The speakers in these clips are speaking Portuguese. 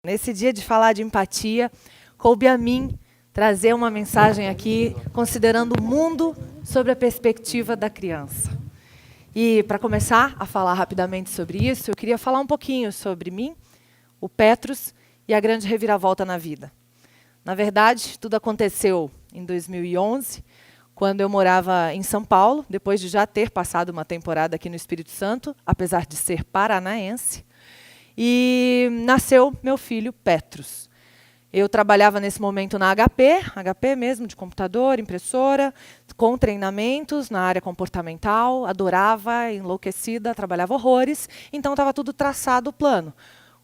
Nesse dia de falar de empatia, coube a mim trazer uma mensagem aqui, considerando o mundo sobre a perspectiva da criança. E, para começar a falar rapidamente sobre isso, eu queria falar um pouquinho sobre mim, o Petrus e a grande reviravolta na vida. Na verdade, tudo aconteceu em 2011, quando eu morava em São Paulo, depois de já ter passado uma temporada aqui no Espírito Santo, apesar de ser paranaense, e nasceu meu filho Petrus. Eu trabalhava nesse momento na HP mesmo, de computador, impressora, com treinamentos na área comportamental, adorava, enlouquecida, trabalhava horrores, então estava tudo traçado o plano.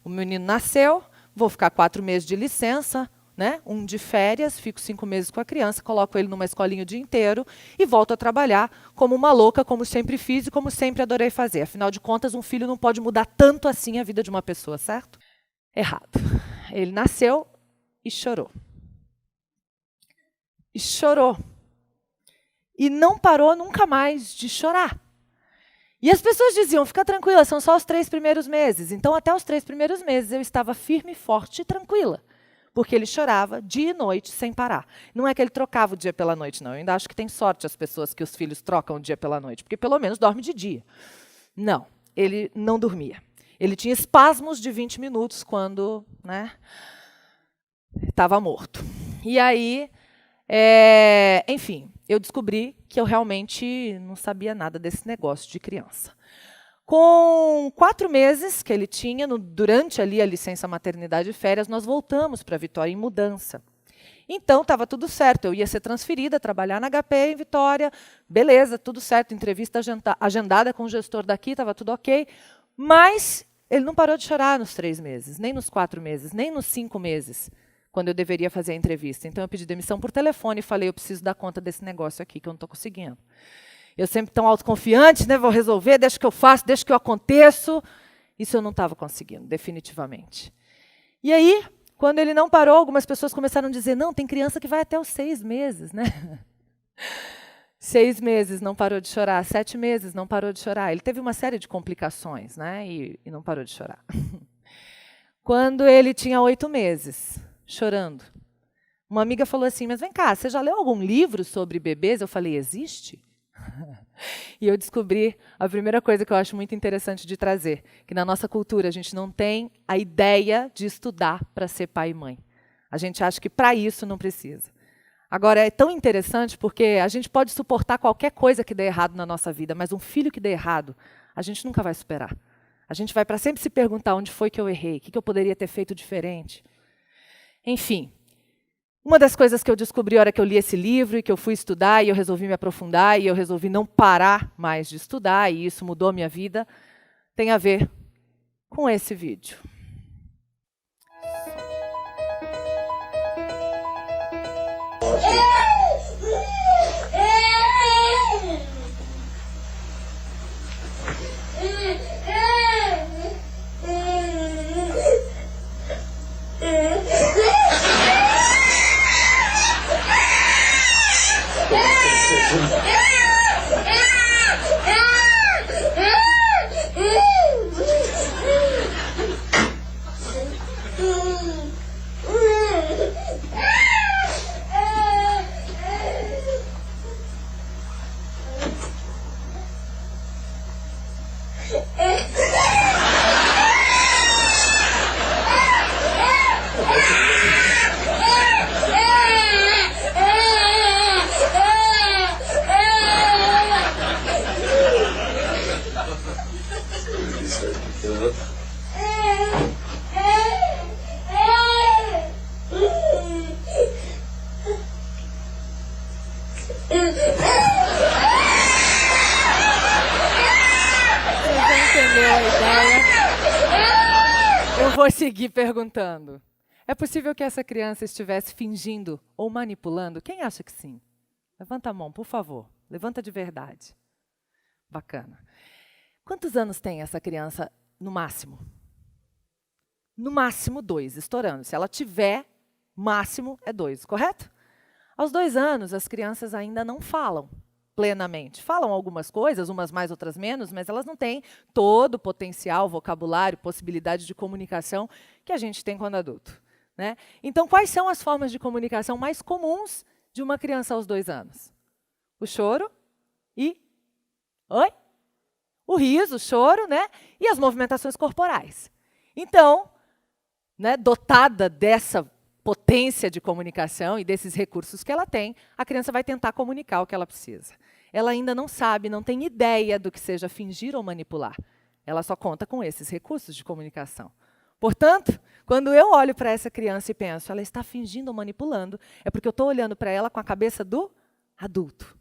O menino nasceu, vou ficar 4 meses de licença, né? Um de férias, fico 5 meses com a criança, coloco ele numa escolinha o dia inteiro e volto a trabalhar como uma louca, como sempre fiz e como sempre adorei fazer. Afinal de contas, um filho não pode mudar tanto assim a vida de uma pessoa, certo? Errado. Ele nasceu e chorou. E chorou. E não parou nunca mais de chorar. E as pessoas diziam, fica tranquila, são só os 3 primeiros meses. Então, até os 3 primeiros meses, eu estava firme, forte e tranquila. Porque ele chorava dia e noite sem parar. Não é que ele trocava o dia pela noite, não. Eu ainda acho que tem sorte as pessoas que os filhos trocam o dia pela noite, porque pelo menos dorme de dia. Não, ele não dormia. Ele tinha espasmos de 20 minutos quando estava morto. E aí, enfim, eu descobri que eu realmente não sabia nada desse negócio de criança. Com 4 meses que ele tinha, durante ali a licença maternidade e férias, nós voltamos para Vitória em mudança. Então, estava tudo certo, eu ia ser transferida, trabalhar na HP em Vitória, beleza, tudo certo, entrevista agendada com o gestor daqui, estava tudo ok, mas ele não parou de chorar nos 3 meses, nem nos 4 meses, nem nos 5 meses, quando eu deveria fazer a entrevista. Então, eu pedi demissão por telefone e falei, eu preciso dar conta desse negócio aqui, que eu não estou conseguindo. Eu sempre tão autoconfiante, né? Vou resolver, deixa que eu faço, deixa que eu aconteço. Isso eu não estava conseguindo, definitivamente. E aí, quando ele não parou, algumas pessoas começaram a dizer, não, tem criança que vai até os 6 meses, né? 6 meses, não parou de chorar. 7 meses, não parou de chorar. Ele teve uma série de complicações, né? E não parou de chorar. Quando ele tinha 8 meses, chorando, uma amiga falou assim, mas vem cá, você já leu algum livro sobre bebês? Eu falei, existe? E eu descobri a primeira coisa que eu acho muito interessante de trazer, que na nossa cultura a gente não tem a ideia de estudar para ser pai e mãe. A gente acha que para isso não precisa. Agora, é tão interessante porque a gente pode suportar qualquer coisa que dê errado na nossa vida, mas um filho que dê errado, a gente nunca vai superar. A gente vai para sempre se perguntar onde foi que eu errei, o que eu poderia ter feito diferente. Enfim. Uma das coisas que eu descobri na hora que eu li esse livro e que eu fui estudar e eu resolvi me aprofundar e eu resolvi não parar mais de estudar e isso mudou a minha vida, tem a ver com esse vídeo. Vou seguir perguntando. É possível que essa criança estivesse fingindo ou manipulando? Quem acha que sim? Levanta a mão, por favor. Levanta de verdade. Bacana. Quantos anos tem essa criança no máximo? No máximo 2, estourando. Se ela tiver, máximo é 2, correto? Aos 2 anos, as crianças ainda não falam. plenamente. Falam algumas coisas, umas mais, outras menos, mas elas não têm todo o potencial, vocabulário, possibilidade de comunicação que a gente tem quando adulto, né? Então, quais são as formas de comunicação mais comuns de uma criança aos 2 anos? O choro e... Oi? O riso, o choro, né? E as movimentações corporais. Então, né, dotada dessa potência de comunicação e desses recursos que ela tem, a criança vai tentar comunicar o que ela precisa. Ela ainda não sabe, não tem ideia do que seja fingir ou manipular. Ela só conta com esses recursos de comunicação. Portanto, quando eu olho para essa criança e penso, ela está fingindo ou manipulando, é porque eu estou olhando para ela com a cabeça do adulto.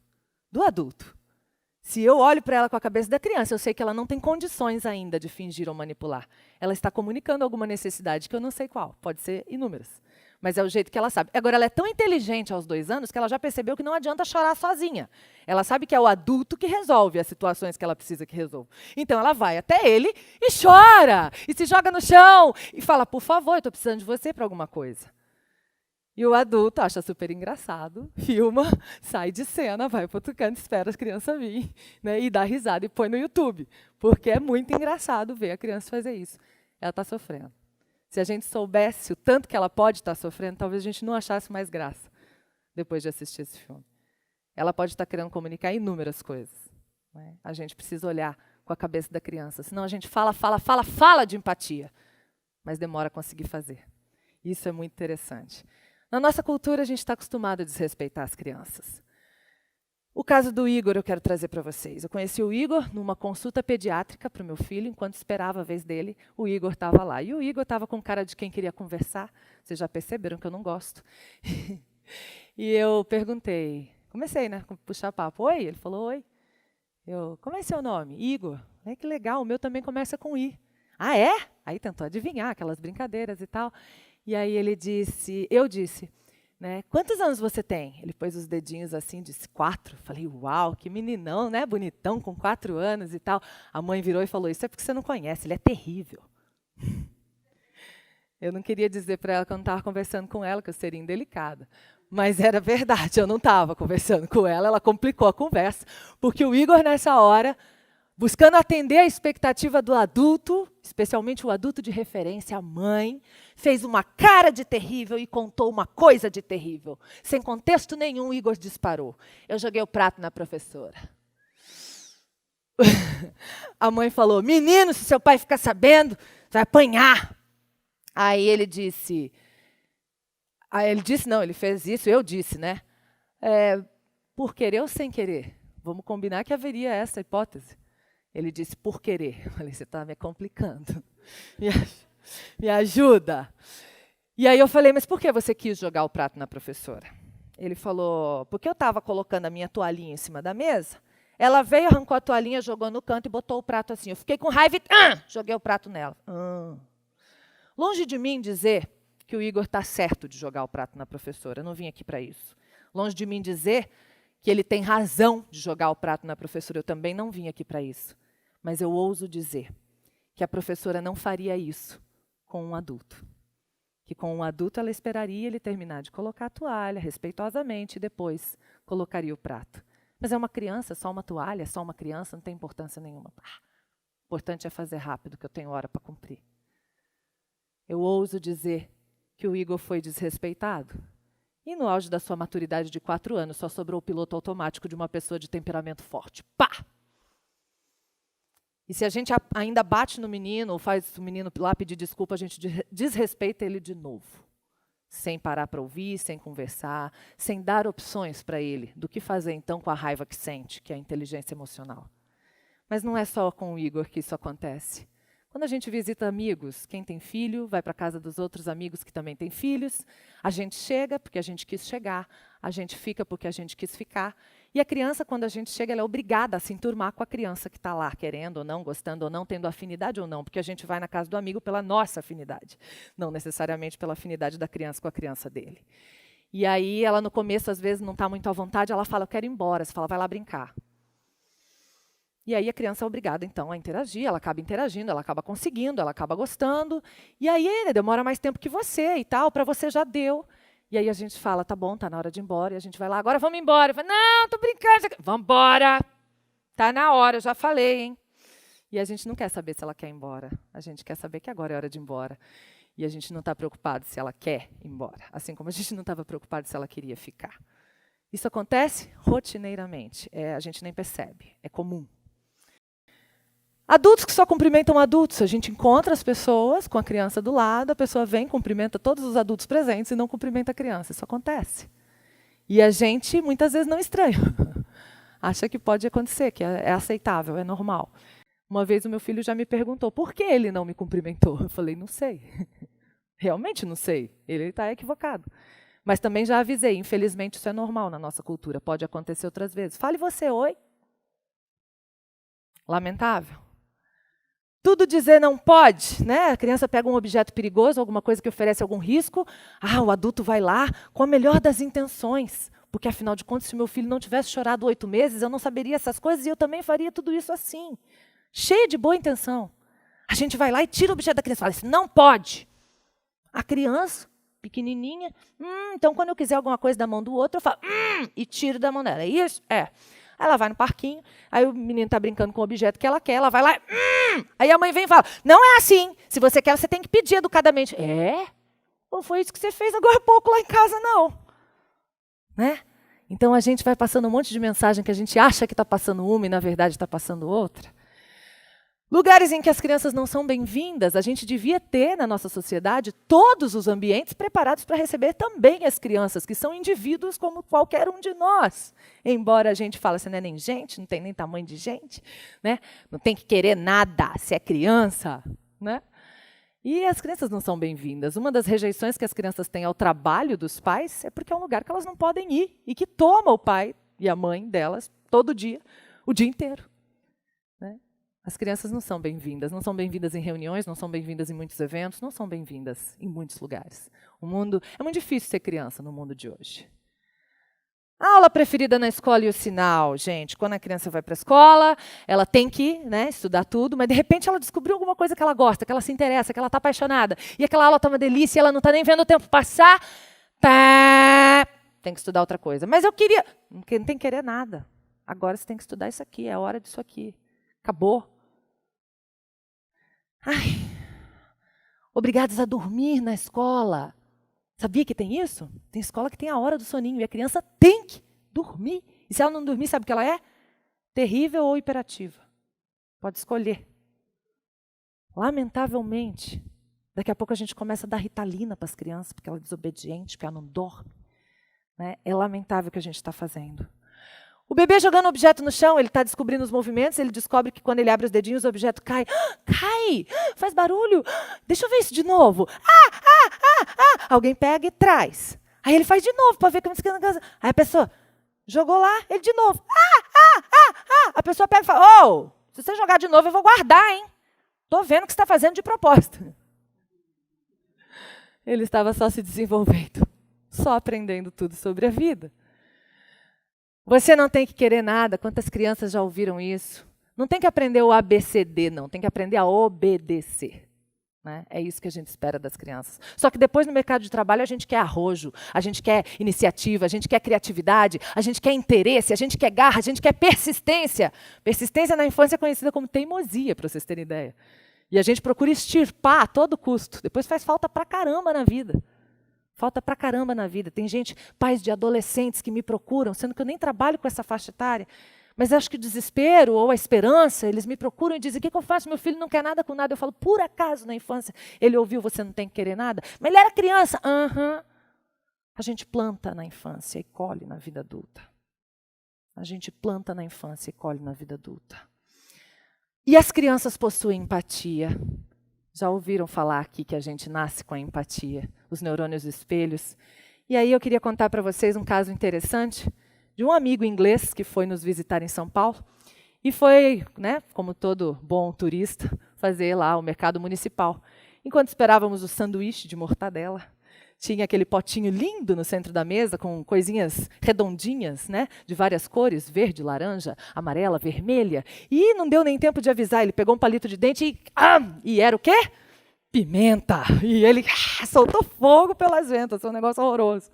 Do adulto. Se eu olho para ela com a cabeça da criança, eu sei que ela não tem condições ainda de fingir ou manipular. Ela está comunicando alguma necessidade que eu não sei qual, pode ser inúmeras. Mas é o jeito que ela sabe. Agora, ela é tão inteligente aos 2 anos que ela já percebeu que não adianta chorar sozinha. Ela sabe que é o adulto que resolve as situações que ela precisa que resolva. Então, ela vai até ele e chora, e se joga no chão, e fala, por favor, eu estou precisando de você para alguma coisa. E o adulto acha super engraçado, filma, sai de cena, vai para outro canto, espera as crianças virem, né, e dá risada e põe no YouTube. Porque é muito engraçado ver a criança fazer isso. Ela está sofrendo. Se a gente soubesse o tanto que ela pode estar sofrendo, talvez a gente não achasse mais graça depois de assistir esse filme. Ela pode estar querendo comunicar inúmeras coisas, né? A gente precisa olhar com a cabeça da criança. Senão a gente fala de empatia, mas demora a conseguir fazer. Isso é muito interessante. Na nossa cultura, a gente está acostumado a desrespeitar as crianças. O caso do Igor eu quero trazer para vocês. Eu conheci o Igor numa consulta pediátrica para o meu filho. Enquanto esperava a vez dele, o Igor estava lá. E o Igor estava com cara de quem queria conversar. Vocês já perceberam que eu não gosto. E eu perguntei, comecei, né, a puxar papo. Oi? Ele falou, oi. Como é seu nome? Igor. Que legal, o meu também começa com I. Ah, é? Aí tentou adivinhar, aquelas brincadeiras e tal. E aí eu disse, né, quantos anos você tem? Ele pôs os dedinhos assim, disse 4. Falei, uau, que meninão, né, bonitão, com 4 anos e tal. A mãe virou e falou, isso é porque você não conhece, ele é terrível. Eu não queria dizer para ela que eu não estava conversando com ela, que eu seria indelicada. Mas era verdade, eu não estava conversando com ela, ela complicou a conversa, porque o Igor, nessa hora, buscando atender a expectativa do adulto, especialmente o adulto de referência, a mãe, fez uma cara de terrível e contou uma coisa de terrível. Sem contexto nenhum, Igor disparou. Eu joguei o prato na professora. A mãe falou, menino, se seu pai ficar sabendo, vai apanhar. Aí ele disse, não, ele fez isso, eu disse, né? Por querer ou sem querer? Vamos combinar que haveria essa hipótese. Ele disse, por querer. Eu falei, você está me complicando. Me ajuda. E aí eu falei, mas por que você quis jogar o prato na professora? Ele falou, porque eu estava colocando a minha toalhinha em cima da mesa, ela veio, arrancou a toalhinha, jogou no canto e botou o prato assim. Eu fiquei com raiva e joguei o prato nela. Longe de mim dizer que o Igor está certo de jogar o prato na professora. Eu não vim aqui para isso. Longe de mim dizer que ele tem razão de jogar o prato na professora. Eu também não vim aqui para isso. Mas eu ouso dizer que a professora não faria isso com um adulto. Que com um adulto ela esperaria ele terminar de colocar a toalha, respeitosamente, e depois colocaria o prato. Mas é uma criança, só uma toalha, só uma criança, não tem importância nenhuma. O importante é fazer rápido, que eu tenho hora para cumprir. Eu ouso dizer que o Igor foi desrespeitado. E no auge da sua maturidade de 4 anos, só sobrou o piloto automático de uma pessoa de temperamento forte. Pá! E se a gente ainda bate no menino, ou faz o menino lá pedir desculpa, a gente desrespeita ele de novo. Sem parar para ouvir, sem conversar, sem dar opções para ele do que fazer então com a raiva que sente, que é a inteligência emocional. Mas não é só com o Igor que isso acontece. Quando a gente visita amigos, quem tem filho, vai para a casa dos outros amigos que também têm filhos, a gente chega porque a gente quis chegar, a gente fica porque a gente quis ficar. E a criança, quando a gente chega, ela é obrigada a se enturmar com a criança que está lá, querendo ou não, gostando ou não, tendo afinidade ou não, porque a gente vai na casa do amigo pela nossa afinidade, não necessariamente pela afinidade da criança com a criança dele. E aí, ela no começo, às vezes, não está muito à vontade, ela fala, eu quero ir embora, você fala, vai lá brincar. E aí a criança é obrigada, então, a interagir, ela acaba interagindo, ela acaba conseguindo, ela acaba gostando, e aí ele demora mais tempo que você e tal, para você já deu. E aí a gente fala, tá bom, tá na hora de ir embora. E a gente vai lá, agora vamos embora. Eu falo, não, tô brincando. Vamos embora. Tá na hora, eu já falei, hein? E a gente não quer saber se ela quer ir embora. A gente quer saber que agora é hora de ir embora. E a gente não está preocupado se ela quer ir embora. Assim como a gente não estava preocupado se ela queria ficar. Isso acontece rotineiramente. A gente nem percebe. É comum. Adultos que só cumprimentam adultos. A gente encontra as pessoas com a criança do lado, a pessoa vem, cumprimenta todos os adultos presentes e não cumprimenta a criança. Isso acontece. E a gente, muitas vezes, não estranha. Acha que pode acontecer, que é aceitável, é normal. Uma vez o meu filho já me perguntou por que ele não me cumprimentou. Eu falei, não sei. Realmente não sei. Ele está equivocado. Mas também já avisei, infelizmente isso é normal na nossa cultura. Pode acontecer outras vezes. Fale você, oi. Lamentável. Tudo dizer não pode, né? A criança pega um objeto perigoso, alguma coisa que oferece algum risco. O adulto vai lá com a melhor das intenções. Porque, afinal de contas, se meu filho não tivesse chorado 8 meses, eu não saberia essas coisas e eu também faria tudo isso assim. Cheio de boa intenção. A gente vai lá e tira o objeto da criança. Fala assim, não pode. A criança, pequenininha, então quando eu quiser alguma coisa da mão do outro, eu falo, e tiro da mão dela. É isso? É. Aí ela vai no parquinho, aí o menino está brincando com o objeto que ela quer, ela vai lá, aí a mãe vem e fala, não é assim. Se você quer, você tem que pedir educadamente. Não foi isso que você fez agora há pouco lá em casa, não. Né? Então a gente vai passando um monte de mensagem que a gente acha que está passando uma e na verdade está passando outra. Lugares em que as crianças não são bem-vindas, a gente devia ter na nossa sociedade todos os ambientes preparados para receber também as crianças, que são indivíduos como qualquer um de nós. Embora a gente fale, você não é nem gente, não tem nem tamanho de gente, né? Não tem que querer nada, se é criança. Né? E as crianças não são bem-vindas. Uma das rejeições que as crianças têm ao trabalho dos pais é porque é um lugar que elas não podem ir e que toma o pai e a mãe delas todo dia, o dia inteiro. Né? As crianças não são bem-vindas. Não são bem-vindas em reuniões, não são bem-vindas em muitos eventos, não são bem-vindas em muitos lugares. O mundo é muito difícil ser criança no mundo de hoje. A aula preferida na escola e o sinal, gente. Quando a criança vai para a escola, ela tem que estudar tudo, mas de repente ela descobriu alguma coisa que ela gosta, que ela se interessa, que ela está apaixonada. E aquela aula está uma delícia e ela não está nem vendo o tempo passar. Tem que estudar outra coisa. Mas eu queria... Não tem que querer nada. Agora você tem que estudar isso aqui, é a hora disso aqui. Acabou. Obrigados a dormir na escola. Sabia que tem isso? Tem escola que tem a hora do soninho e a criança tem que dormir. E se ela não dormir, sabe o que ela é? Terrível ou hiperativa. Pode escolher. Lamentavelmente, daqui a pouco a gente começa a dar Ritalina para as crianças, porque ela é desobediente, porque ela não dorme. Né? É lamentável o que a gente está fazendo. O bebê jogando objeto no chão, ele está descobrindo os movimentos, ele descobre que quando ele abre os dedinhos, o objeto cai. Cai! Faz barulho! Deixa eu ver isso de novo. Alguém pega e traz. Aí ele faz de novo para ver como fica na casa. Aí a pessoa jogou lá, ele de novo. A pessoa pega e fala, se você jogar de novo, eu vou guardar, hein? Estou vendo o que você está fazendo de propósito. Ele estava só se desenvolvendo, só aprendendo tudo sobre a vida. Você não tem que querer nada. Quantas crianças já ouviram isso? Não tem que aprender o ABCD, não. Tem que aprender a obedecer. Né? É isso que a gente espera das crianças. Só que depois no mercado de trabalho a gente quer arrojo, a gente quer iniciativa, a gente quer criatividade, a gente quer interesse, a gente quer garra, a gente quer persistência. Persistência na infância é conhecida como teimosia, para vocês terem ideia. E a gente procura extirpar a todo custo. Depois faz falta pra caramba na vida. Falta pra caramba na vida. Tem gente, pais de adolescentes que me procuram, sendo que eu nem trabalho com essa faixa etária, mas acho que o desespero ou a esperança, eles me procuram e dizem, o que eu faço? Meu filho não quer nada com nada. Eu falo, por acaso na infância ele ouviu você não tem que querer nada? Mas ele era criança. A gente planta na infância e colhe na vida adulta. A gente planta na infância e colhe na vida adulta. E as crianças possuem empatia. Já ouviram falar aqui que a gente nasce com a empatia, os neurônios espelhos. E aí eu queria contar para vocês um caso interessante de um amigo inglês que foi nos visitar em São Paulo e foi, como todo bom turista, fazer lá o mercado municipal. Enquanto esperávamos o sanduíche de mortadela, tinha aquele potinho lindo no centro da mesa com coisinhas redondinhas, de várias cores, verde, laranja, amarela, vermelha. E não deu nem tempo de avisar, ele pegou um palito de dente e era o quê? pimenta. E ele soltou fogo pelas ventas, foi um negócio horroroso.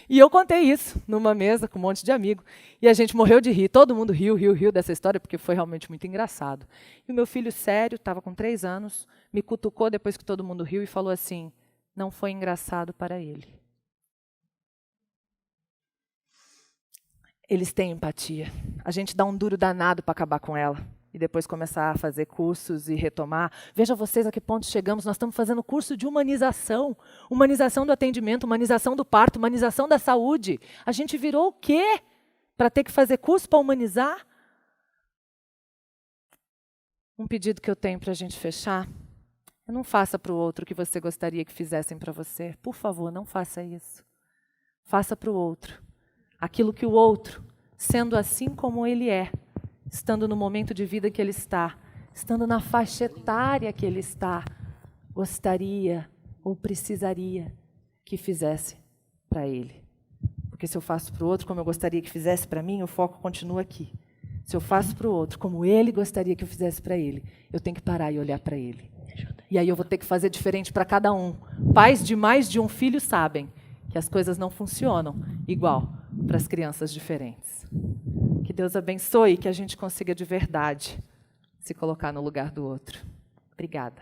E eu contei isso numa mesa com um monte de amigos. E a gente morreu de rir. Todo mundo riu dessa história, porque foi realmente muito engraçado. E o meu filho, sério, estava com 3 anos, me cutucou depois que todo mundo riu e falou assim, não foi engraçado para ele. Eles têm empatia. A gente dá um duro danado para acabar com ela. E depois começar a fazer cursos e retomar. Veja vocês a que ponto chegamos. Nós estamos fazendo curso de humanização. Humanização do atendimento, humanização do parto, humanização da saúde. A gente virou o quê? Para ter que fazer curso para humanizar? Um pedido que eu tenho para a gente fechar. Não faça para o outro o que você gostaria que fizessem para você. Por favor, não faça isso. Faça para o outro aquilo que o outro, sendo assim como ele é, estando no momento de vida que ele está, estando na faixa etária que ele está, gostaria ou precisaria que fizesse para ele. Porque se eu faço para o outro como eu gostaria que fizesse para mim, o foco continua aqui. Se eu faço para o outro como ele gostaria que eu fizesse para ele, eu tenho que parar e olhar para ele. E aí eu vou ter que fazer diferente para cada um. Pais de mais de um filho sabem que as coisas não funcionam igual para as crianças diferentes. Que Deus abençoe e que a gente consiga de verdade se colocar no lugar do outro. Obrigada.